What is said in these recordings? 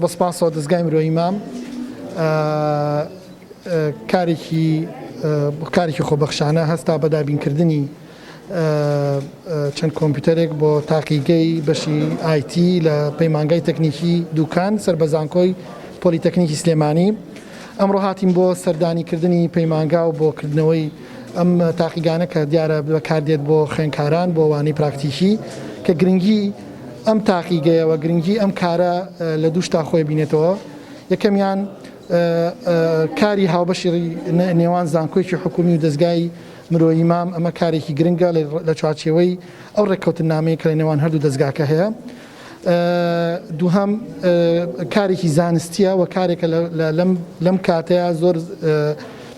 بەسپاسەوە دەستگای مرۆیی مام کارێکی خۆبەخشانە هەستا بە دابینکردنی چەند کۆمپیوتەرێک بۆ تاقیگەی بەشی IT لە پەیمانگای تەکنیکی دوکان سەر بە زانکۆی پۆلیتەکنیکی سلێمانی. ئەمڕۆ هاتیم بۆ سەردانیکردنی پەیمانگا و بۆکردنەوەی ئەم تاقیگانە کە دیارە بەکاردێت بۆ خوێندکاران بۆ وانەی پراکتیکی کە گرنگی ئەم تاقیگەیەوە گرنگی ئەم کارە لە دوو شتا خۆی بینێتەوە. یەکەمیان کاری هاوبەشی نێوان زانکۆیەکی حکومی و دەستگای مرۆیی مام ئەمە کارێکی گرنگە لە چوارچێوەی ئەو ڕێککەوتنامەیە کە لە نێوان هەردوو دەستگاکە هەیە. دووهەم کارێکی زانستیە و کارێکە لەم کاتەیە زۆر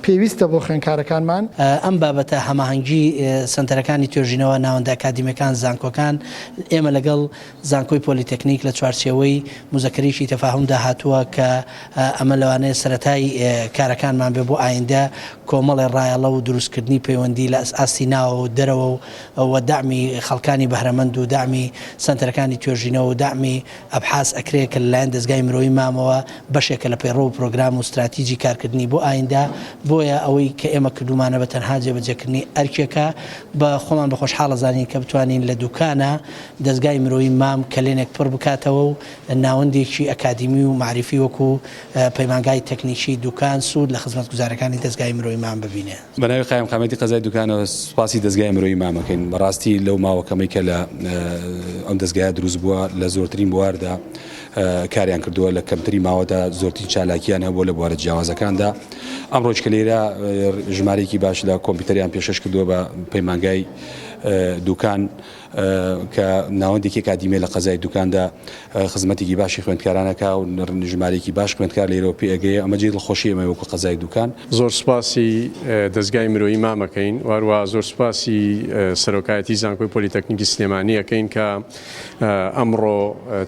پێویستە بۆ خوێندکارەکانمان. ئەم بابەتە هەماهەنگی سنتەرەکانی توێژینەوە ناوەندە ئەکادیمیەکان زانکۆکان ئێمە لەگەڵ زانکۆی پۆلیتەکنیک لە چوارچێوەی مزەکەریشی تەفاهمدا هاتووە کە ئەمە لەوانەیە سەرەتای کارەکانمان بێ بۆ ئایندە کۆمەڵی ڕایەڵە و دروستکردنی پەیوەندی لە ئاساسی ناوە و دەرەوە و دامی خەڵکانی بەهرەمەند و دامی سنتەرەکانی توێژینەوە و دامی ئەبحاس ئەکرێت کە لەلایەن دەستگای مرۆیی مامەوە بەشێکە لە پەیڕۆ و پرۆگرام و استراتیجی کارکردنی بۆ ئایندە بۆیە ئەوەی کە ئێمە کردومانە بە تەنها جێبەجێکردنی ئەرکێکە بە خۆمان بە خۆشحاڵە زانین کە بتوانین لە دوکانە دەستگای مرۆیی مام کلێنێک پڕ بکاتەوە و ناوەندێکی ئەکادیمی و معرفی وەکو پەیمانگای تەکنیکی دوکان سوود لە خزمەت گوزارەکانی دەستگای مرۆیی مام ببینێ. بەناوی قایم قامەتی قەزای دوکانەوە سوپاسی دەستگای مرۆیی مامەکەین. بەڕاستی لەو ماوەکەمەی کە لە ئەم دەستگایە دروست بووە لە زۆرترین بواردا کاریان کردووە لە کەمتری ماوەدا زۆرترین چالاکیان هەبووە لە بوارە جیاوازەکاندا. ئەمڕۆ کە لێرە ژمارەیەکی باش لە کۆمپیوتەریان پێشەش کردووە بە پەیمانگای دوکان کە ناوەندێکی ئەکادیمیە لە قەزای دوکاندا خزمەتێکی باشی خوێندکارانەکە و ژمارەیەکی باش خوێندکار لێرەوە پێگەیە. ئەمە جێ دڵخۆشی ئێمە وەکو قەزای دوکان. زۆر سوپاسی دەستگای مرۆیی مامەکەین، واروە زۆر سوپاسی سەرۆکایەتی زانکۆی پۆلیتەکنیکی سلێمانیەکەین کە ئەمڕۆ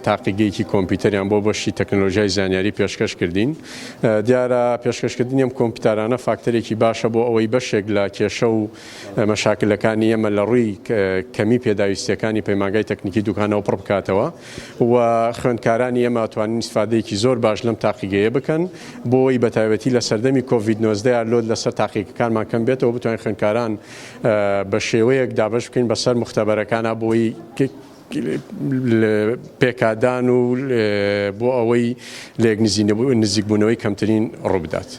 تاقیگەیەکی کۆمپیوتەریان بۆ بەشی تەکنۆلۆژیای زانیاری پێشکەش کردین. دیارە پێشکەشکردنی ئەم کۆمپیوتەرانە فاکتەرێکی باشە بۆ ئەوەی بەشێک لە کێشە و مەشاکلەکانی ئێمە لە ڕووی کەمی پێداویستیەکانی پەیمانگای تەکنیکی دوکانەوە پڕ بکاتەوە و خوێندکارانی ئێمە توانین استفادەیەکی زۆر باش لەم تاقیگەیە بکەن بۆی بەتایبەتی لە سەردەمی کۆڤید-19 لۆت لەسەر تاقیگەکانمان کەم بێتەوە بتوانین خوێندکاران بە شێوەیەک دابەش بکەین بەسەر مختەبەرەکانە بۆی پێکادان و بۆ ئەوەی لە نزیکبوونەوەی کەمترین ڕوو بدات.